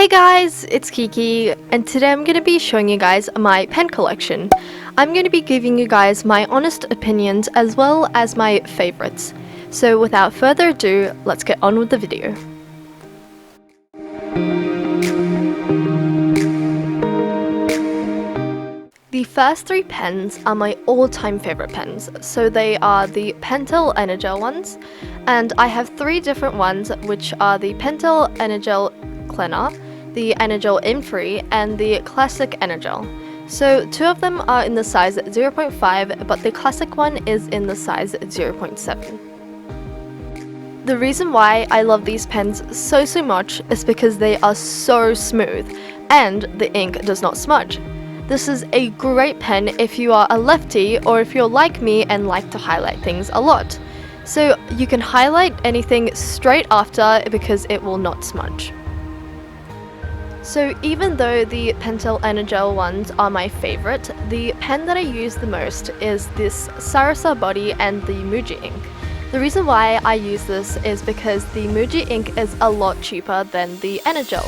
Hey guys, it's Kiki, and today I'm going to be showing you guys my pen collection. I'm going to be giving you guys my honest opinions as well as my favorites. So without further ado, let's get on with the video. The first three pens are my all-time favorite pens, so they are the Pentel Energel ones, and I have three different ones, which are the Pentel Energel Cleaner, the Energel M3, and the Classic Energel. So two of them are in the size 0.5, but the classic one is in the size 0.7. The reason why I love these pens so much is because they are so smooth, and the ink does not smudge. This is a great pen if you are a lefty or if you're like me and like to highlight things a lot. So you can highlight anything straight after because it will not smudge. So even though the Pentel Energel ones are my favorite, the pen that I use the most is this Sarasa body and the Muji ink. The reason why I use this is because the Muji ink is a lot cheaper than the Energel.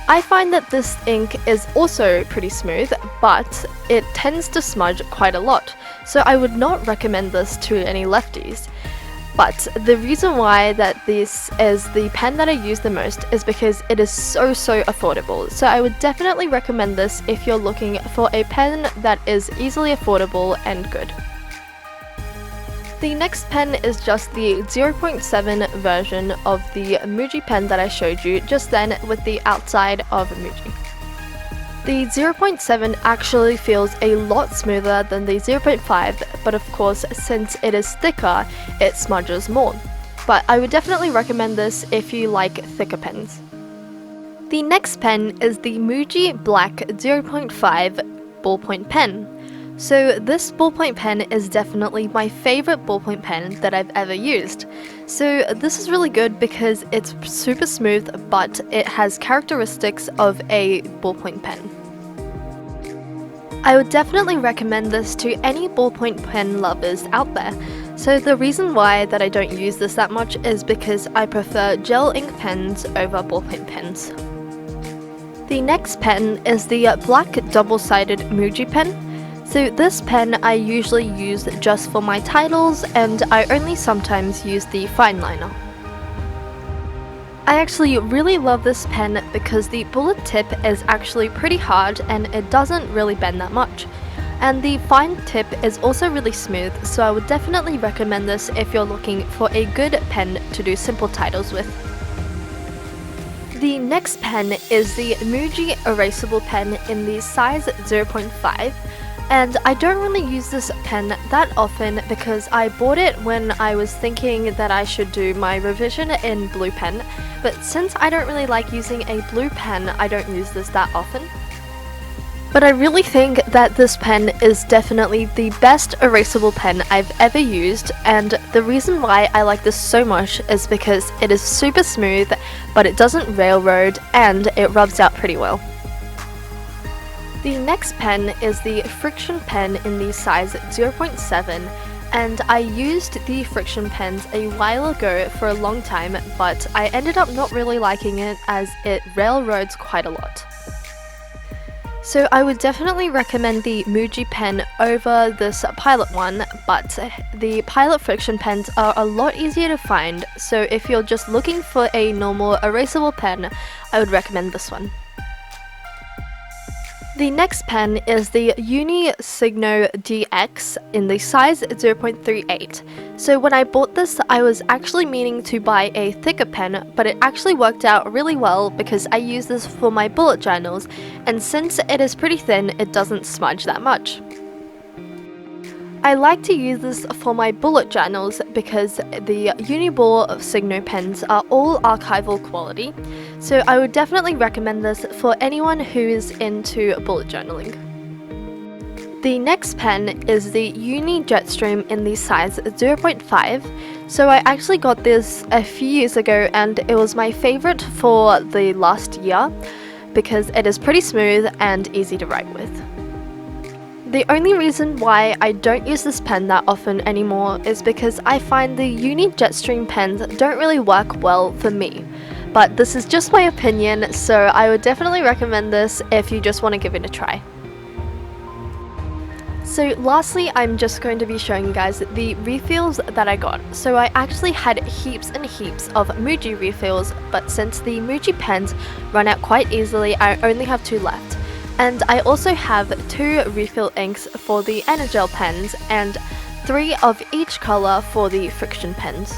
I find that this ink is also pretty smooth, but it tends to smudge quite a lot, so I would not recommend this to any lefties. But the reason why that this is the pen that I use the most is because it is so affordable. So I would definitely recommend this if you're looking for a pen that is easily affordable and good. The next pen is just the 0.7 version of the Muji pen that I showed you just then with the outside of Muji. The 0.7 actually feels a lot smoother than the 0.5, but of course since it is thicker, it smudges more. But I would definitely recommend this if you like thicker pens. The next pen is the Muji Black 0.5 ballpoint pen. So this ballpoint pen is definitely my favorite ballpoint pen that I've ever used. So this is really good because it's super smooth, but it has characteristics of a ballpoint pen. I would definitely recommend this to any ballpoint pen lovers out there. So the reason why that I don't use this that much is because I prefer gel ink pens over ballpoint pens. The next pen is the black double-sided Muji pen. So this pen I usually use just for my titles, and I only sometimes use the fine liner. I actually really love this pen because the bullet tip is actually pretty hard and it doesn't really bend that much. And the fine tip is also really smooth, so I would definitely recommend this if you're looking for a good pen to do simple titles with. The next pen is the Muji Erasable Pen in the size 0.5. And I don't really use this pen that often because I bought it when I was thinking that I should do my revision in blue pen, but since I don't really like using a blue pen, I don't use this that often. But I really think that this pen is definitely the best erasable pen I've ever used, and the reason why I like this so much is because it is super smooth, but it doesn't railroad and it rubs out pretty well. The next pen is the Friction pen in the size 0.7, and I used the Friction pens a while ago for a long time, but I ended up not really liking it as it railroads quite a lot. So I would definitely recommend the Muji pen over this Pilot one, but the Pilot Friction pens are a lot easier to find, so if you're just looking for a normal erasable pen, I would recommend this one. The next pen is the Uni Signo DX in the size 0.38. So when I bought this, I was actually meaning to buy a thicker pen, but it actually worked out really well because I use this for my bullet journals, and since it is pretty thin, it doesn't smudge that much. I like to use this for my bullet journals because the Uniball Signo pens are all archival quality, so I would definitely recommend this for anyone who is into bullet journaling. The next pen is the Uni Jetstream in the size 0.5, so I actually got this a few years ago and it was my favorite for the last year because it is pretty smooth and easy to write with. The only reason why I don't use this pen that often anymore is because I find the Uni Jetstream pens don't really work well for me. but this is just my opinion, so I would definitely recommend this if you just want to give it a try. So lastly, I'm just going to be showing you guys the refills that I got. So I actually had heaps and heaps of Muji refills, but since the Muji pens run out quite easily, I only have 2 left. And I also have 2 refill inks for the Energel pens and 3 of each color for the friction pens.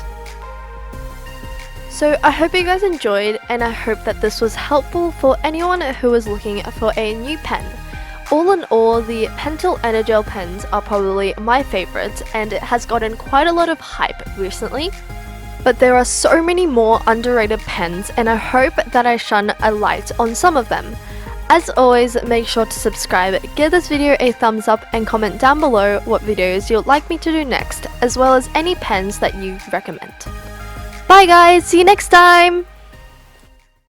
So I hope you guys enjoyed, and I hope that this was helpful for anyone who is looking for a new pen. All in all, the Pentel Energel pens are probably my favourite, and it has gotten quite a lot of hype recently. But there are so many more underrated pens, and I hope that I shine a light on some of them. As always, make sure to subscribe, give this video a thumbs up, and comment down below what videos you'd like me to do next, as well as any pens that you recommend. Bye guys, see you next time!